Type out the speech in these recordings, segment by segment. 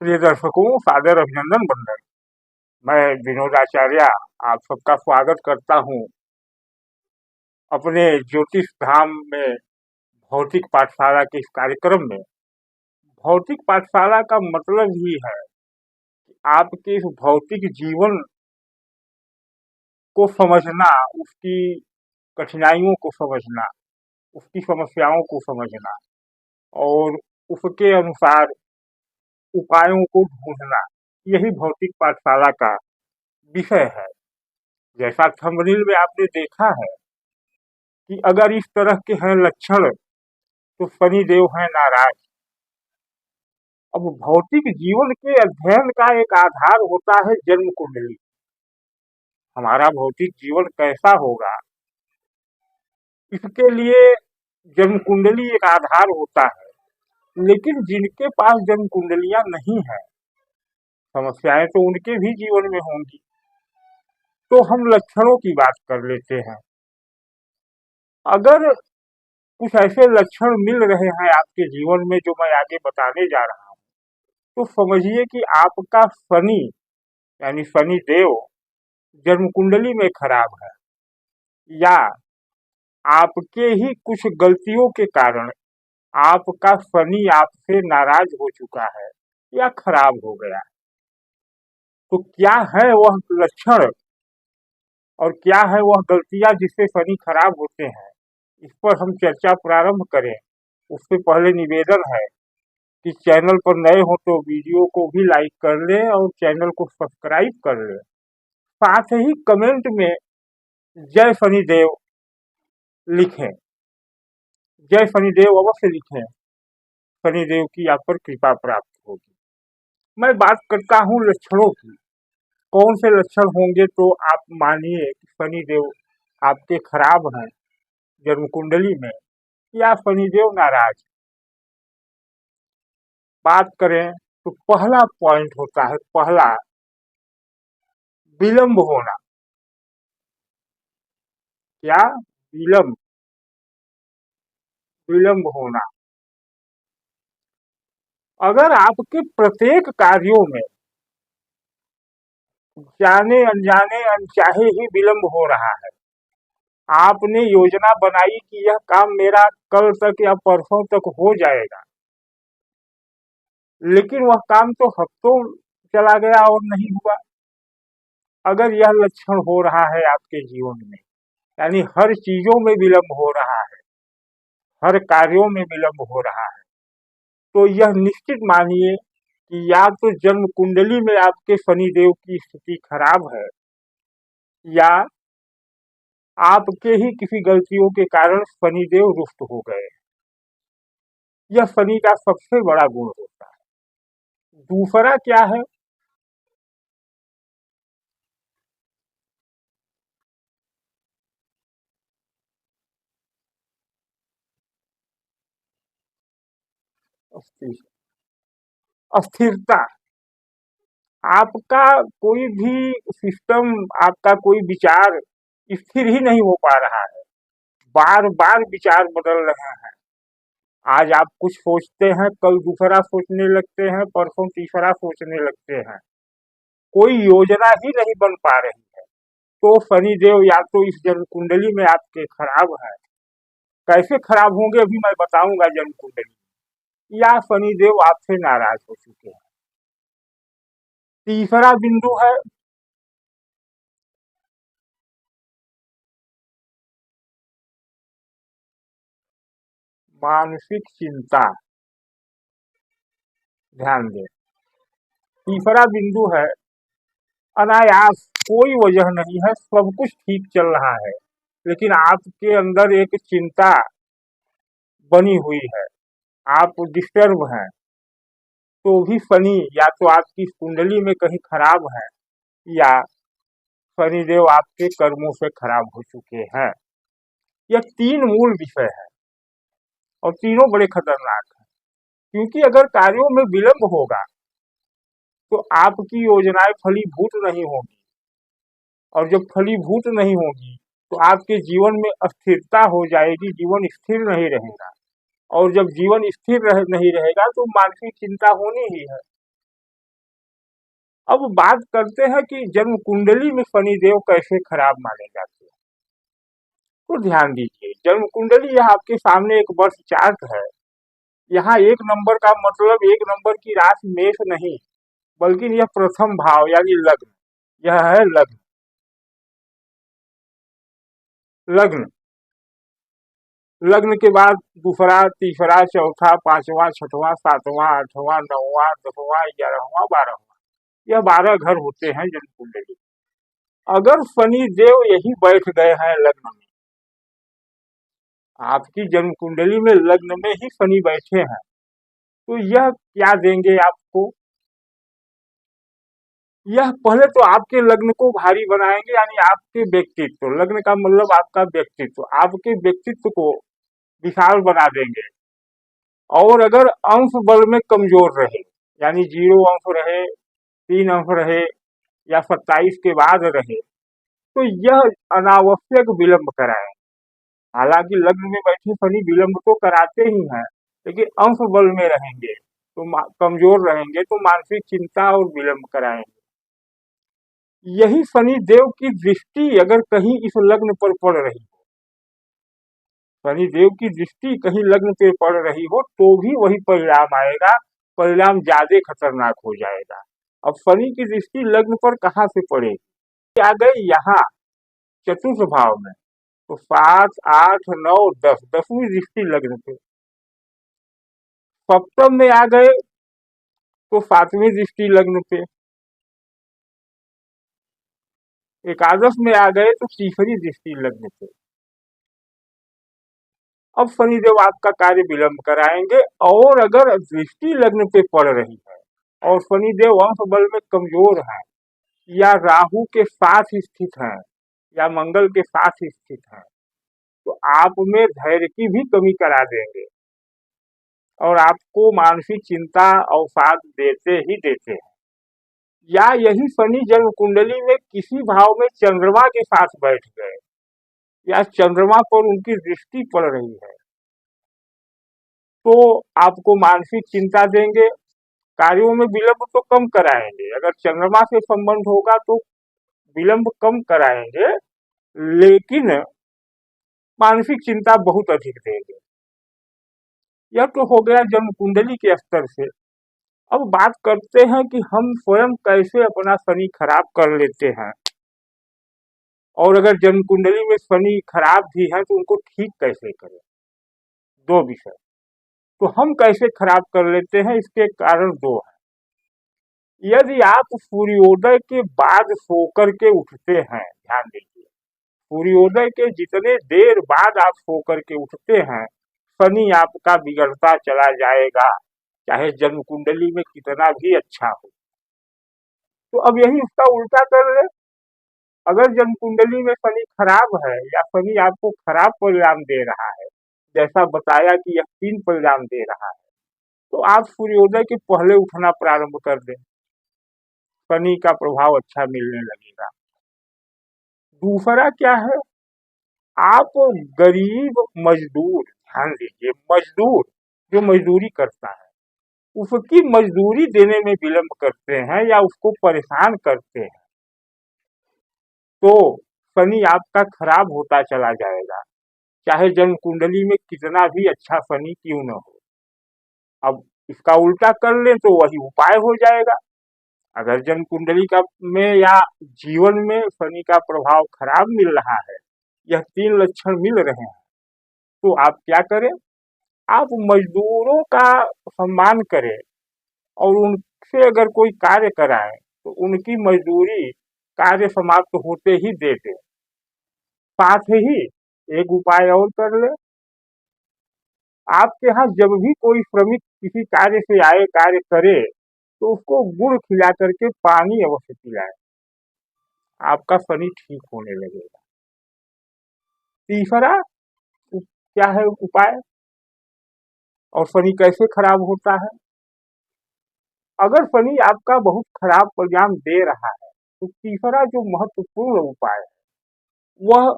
प्रिय दर्शकों, सादर अभिनंदन बंदन। मैं विनोद आचार्य आप सबका स्वागत करता हूं अपने ज्योतिष धाम में भौतिक पाठशाला के इस कार्यक्रम में। भौतिक पाठशाला का मतलब ही है कि आपके इस भौतिक जीवन को समझना, उसकी कठिनाइयों को समझना, उसकी समस्याओं को समझना और उसके अनुसार उपायों को ढूंढना, यही भौतिक पाठशाला का विषय है। जैसा थंबनेल में आपने देखा है कि अगर इस तरह के हैं लक्षण तो शनिदेव हैं नाराज। अब भौतिक जीवन के अध्ययन का एक आधार होता है जन्म कुंडली। हमारा भौतिक जीवन कैसा होगा, इसके लिए जन्म कुंडली एक आधार होता है। लेकिन जिनके पास जन्म कुंडलियां नहीं है, समस्याएं तो उनके भी जीवन में होंगी। तो हम लक्षणों की बात कर लेते हैं। अगर कुछ ऐसे लक्षण मिल रहे हैं आपके जीवन में जो मैं आगे बताने जा रहा हूं, तो समझिए कि आपका शनि यानी शनि देव जन्म कुंडली में खराब है, या आपके ही कुछ गलतियों के कारण आपका शनि आपसे नाराज हो चुका है या खराब हो गया है। तो क्या है वह लक्षण और क्या है वह गलतियां जिससे शनि खराब होते हैं, इस पर हम चर्चा प्रारंभ करें। उससे पहले निवेदन है कि चैनल पर नए हो तो वीडियो को भी लाइक कर लें और चैनल को सब्सक्राइब कर लें। साथ ही कमेंट में जय शनिदेव लिखें, जय शनिदेव अवश्य लिखें। शनिदेव की आप पर कृपा प्राप्त होगी। मैं बात करता हूँ लक्षणों की। कौन से लक्षण होंगे तो आप मानिए कि शनिदेव आपके खराब हैं जन्म कुंडली में या शनिदेव नाराज। बात करें तो पहला पॉइंट होता है, पहला विलंब होना। क्या? विलंब, विलंब होना। अगर आपके प्रत्येक कार्यों में जाने अनजाने अनचाहे ही विलंब हो रहा है, आपने योजना बनाई कि यह काम मेरा कल तक या परसों तक हो जाएगा, लेकिन वह काम तो हफ्तों चला गया और नहीं हुआ। अगर यह लक्षण हो रहा है आपके जीवन में, यानी हर चीजों में विलंब हो रहा है, हर कार्यों में विलंब हो रहा है, तो यह निश्चित मानिए कि या तो जन्म कुंडली में आपके शनिदेव की स्थिति खराब है, या आपके ही किसी गलतियों के कारण शनिदेव रुष्ट हो गए। यह शनि का सबसे बड़ा गुण होता है। दूसरा क्या है? अस्थिरता। आपका कोई भी सिस्टम, आपका कोई विचार स्थिर ही नहीं हो पा रहा है। बार बार विचार बदल रहे हैं। आज आप कुछ सोचते हैं, कल दूसरा सोचने लगते हैं, परसों तीसरा सोचने लगते हैं। कोई योजना ही नहीं बन पा रही है। तो शनिदेव या तो इस जन्म कुंडली में आपके खराब है। कैसे खराब होंगे अभी मैं बताऊंगा जन्म कुंडली। या शनिदेव आपसे नाराज हो चुके हैं। तीसरा बिंदु है मानसिक चिंता। ध्यान दें, तीसरा बिंदु है अनायास, कोई वजह नहीं है, सब कुछ ठीक चल रहा है, लेकिन आपके अंदर एक चिंता बनी हुई है, आप डिस्टर्ब हैं। तो भी शनि या तो आपकी कुंडली में कहीं खराब है, या शनिदेव आपके कर्मों से खराब हो चुके हैं। यह तीन मूल विषय है और तीनों बड़े खतरनाक हैं। क्योंकि अगर कार्यों में विलंब होगा तो आपकी योजनाएं फलीभूत नहीं होगी, और जब फलीभूत नहीं होगी तो आपके जीवन में अस्थिरता हो जाएगी, जीवन स्थिर नहीं रहेगा। और जब जीवन स्थिर नहीं रहेगा तो मानसिक चिंता होनी ही है। अब बात करते हैं कि जन्म कुंडली में शनिदेव कैसे खराब माने जाते हैं। तो ध्यान दीजिए, जन्म कुंडली यह आपके सामने एक वर्ष चार्ट है। यहाँ 1 नंबर का मतलब 1 नंबर की राशि मेष नहीं, बल्कि यह प्रथम भाव यानी लग्न, यह है लग्न। लग्न लग्न के बाद दूसरा, तीसरा, चौथा, पांचवा, छठवां, सातवां, आठवां, नौवां, 10वां, 11वां, 12वां, यह 12 घर होते हैं जन्म कुंडली। अगर शनि देव यही बैठ गए हैं लग्न में, आपकी जन्म कुंडली में लग्न में ही शनि बैठे हैं, तो यह क्या देंगे आपको? यह पहले तो आपके लग्न को भारी बनाएंगे, यानी आपके व्यक्तित्व, लग्न का मतलब आपका व्यक्तित्व, आपके व्यक्तित्व को विशाल बना देंगे। और अगर अंश बल में कमजोर रहे, यानी 0 अंश रहे, 3 अंश रहे, या 27 के बाद रहे, तो यह अनावश्यक विलंब कराए। हालांकि लग्न में बैठे शनि विलंब तो कराते ही हैं, लेकिन अंश बल में रहेंगे तो कमजोर रहेंगे तो मानसिक चिंता और विलंब कराएंगे। यही शनि देव की दृष्टि अगर कहीं इस लग्न पर पड़ रही, शनि देव की दृष्टि कहीं लग्न पे पड़ रही हो, तो भी वही परिणाम आएगा, परिणाम ज्यादा खतरनाक हो जाएगा। अब शनि की दृष्टि लग्न पर कहाँ से पड़ेगी? आ गए यहाँ चतुर्थ भाव में, तो 7, 8, 9, 10, 10वीं दृष्टि लग्न पे। सप्तम में आ गए तो 7वीं दृष्टि लग्न पे। एकादश में आ गए तो तीसरी दृष्टि लग्न पे। अब शनिदेव आपका कार्य विलंब कराएंगे। और अगर दृष्टि लग्न पे पड़ रही है और शनिदेव अंश बल में कमजोर है, या राहु के साथ स्थित है, या मंगल के साथ स्थित है, तो आप में धैर्य की भी कमी करा देंगे और आपको मानसिक चिंता अवसाद देते ही देते हैं। या यही शनि जन्म कुंडली में किसी भाव में चंद्रमा के साथ बैठ गए, या चंद्रमा पर उनकी दृष्टि पड़ रही है, तो आपको मानसिक चिंता देंगे, कार्यों में विलंब तो कम कराएंगे। अगर चंद्रमा से संबंध होगा तो विलंब कम कराएंगे, लेकिन मानसिक चिंता बहुत अधिक देंगे। यह तो हो गया जन्म कुंडली के स्तर से। अब बात करते हैं कि हम स्वयं कैसे अपना शनि खराब कर लेते हैं, और अगर जन्म कुंडली में शनि खराब भी है तो उनको ठीक कैसे करें। 2 विषय। तो हम कैसे खराब कर लेते हैं, इसके कारण 2 हैं। यदि आप सूर्योदय के बाद सोकर के उठते हैं, ध्यान दीजिए, सूर्योदय के जितने देर बाद आप सोकर के उठते हैं, शनि आपका बिगड़ता चला जाएगा, चाहे जन्म कुंडली में कितना भी अच्छा हो। तो अब यही उसका उल्टा कर ले। अगर जन्म कुंडली में शनि खराब है, या शनि आपको खराब परिणाम दे रहा है, जैसा बताया कि यह 3 परिणाम दे रहा है, तो आप सूर्योदय के पहले उठना प्रारंभ कर दें, शनि का प्रभाव अच्छा मिलने लगेगा। दूसरा क्या है, आप गरीब मजदूर, ध्यान दीजिए, मजदूर जो मजदूरी करता है, उसकी मजदूरी देने में विलंब करते हैं या उसको परेशान करते हैं, तो शनि आपका खराब होता चला जाएगा, चाहे जन्म कुंडली में कितना भी अच्छा शनि क्यों न हो। अब इसका उल्टा कर लें तो वही उपाय हो जाएगा। अगर जन्म कुंडली का में या जीवन में शनि का प्रभाव खराब मिल रहा है, यह 3 लक्षण मिल रहे हैं, तो आप क्या करें, आप मजदूरों का सम्मान करें और उनसे अगर कोई कार्य कराएं तो उनकी मजदूरी कार्य समाप्त होते ही दे दें। साथ ही एक उपाय और कर ले, आपके यहाँ जब भी कोई श्रमिक किसी कार्य से आए, कार्य करे, तो उसको गुड़ खिला करके पानी अवश्य पिलाएं, आपका शनि ठीक होने लगेगा। तीसरा क्या है उपाय, और शनि कैसे खराब होता है? अगर शनि आपका बहुत खराब परिणाम दे रहा है, तो तीसरा जो महत्वपूर्ण उपाय है, वह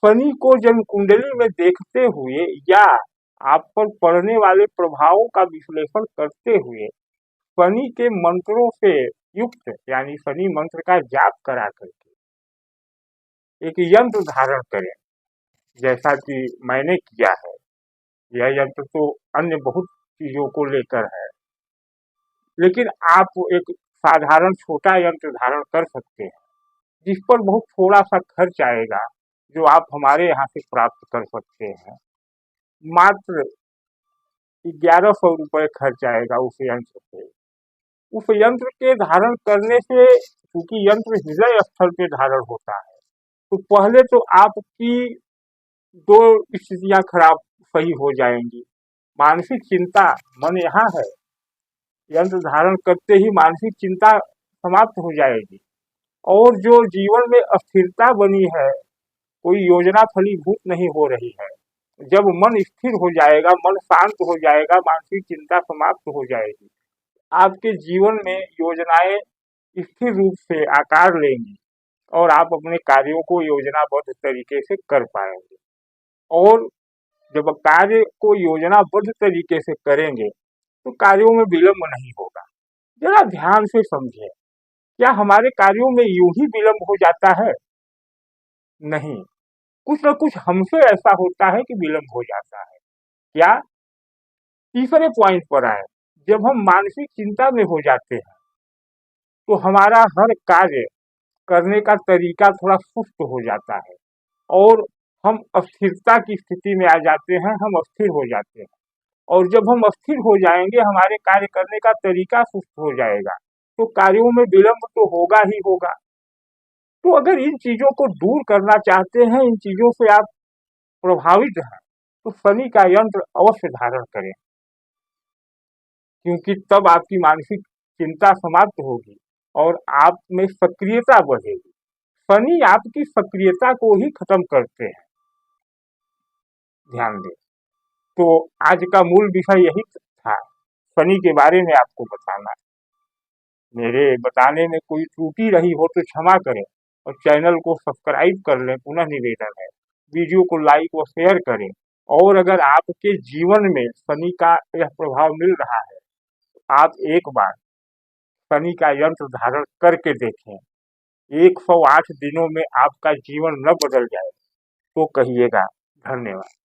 शनि को जन्म कुंडली में देखते हुए या आप पर पड़ने वाले प्रभावों का विश्लेषण करते हुए शनि के मंत्रों से युक्त यानी शनि मंत्र का जाप करा करके एक यंत्र धारण करें, जैसा कि मैंने किया है। यह यंत्र तो अन्य बहुत चीजों को लेकर है, लेकिन आप एक साधारण छोटा यंत्र धारण कर सकते हैं, जिस पर बहुत थोड़ा सा खर्च आएगा, जो आप हमारे यहाँ से प्राप्त कर सकते हैं। मात्र 1100 रुपये खर्च आएगा उस यंत्र पे। उस यंत्र के धारण करने से, क्योंकि यंत्र हृदय स्थल पे धारण होता है, तो पहले तो आपकी दो स्थितियां खराब सही हो जाएंगी। मानसिक चिंता, मन यहाँ है, यंत्र धारण करते ही मानसिक चिंता समाप्त हो जाएगी। और जो जीवन में अस्थिरता बनी है, कोई योजना फलीभूत नहीं हो रही है, जब मन स्थिर हो जाएगा, मन शांत हो जाएगा, मानसिक चिंता समाप्त हो जाएगी, आपके जीवन में योजनाएं स्थिर रूप से आकार लेंगी और आप अपने कार्यों को योजनाबद्ध तरीके से कर पाएंगे। और जब कार्य को योजनाबद्ध तरीके से करेंगे तो कार्यों में विलंब नहीं होगा। जरा ध्यान से समझें, क्या हमारे कार्यों में यूं ही विलंब हो जाता है? नहीं, कुछ न कुछ हमसे ऐसा होता है कि विलंब हो जाता है। क्या? तीसरे पॉइंट पर आए, जब हम मानसिक चिंता में हो जाते हैं तो हमारा हर कार्य करने का तरीका थोड़ा सुस्त हो जाता है और हम अस्थिरता की स्थिति में आ जाते हैं, हम अस्थिर हो जाते हैं। और जब हम अस्थिर हो जाएंगे, हमारे कार्य करने का तरीका सुस्त हो जाएगा, तो कार्यों में विलंब तो होगा ही होगा। तो अगर इन चीजों को दूर करना चाहते हैं, इन चीजों से आप प्रभावित हैं, तो शनि का यंत्र अवश्य धारण करें, क्योंकि तब आपकी मानसिक चिंता समाप्त होगी और आप में सक्रियता बढ़ेगी। शनि आपकी सक्रियता को ही खत्म करते हैं, ध्यान दें। तो आज का मूल विषय यही था, शनि के बारे में आपको बताना। मेरे बताने में कोई त्रुटि रही हो तो क्षमा करें और चैनल को सब्सक्राइब कर लें, पुनः निवेदन है। वीडियो को लाइक और शेयर करें। और अगर आपके जीवन में शनि का यह प्रभाव मिल रहा है, तो आप एक बार शनि का यंत्र धारण करके देखें। 108 दिनों में आपका जीवन न बदल जाए तो कहिएगा। धन्यवाद।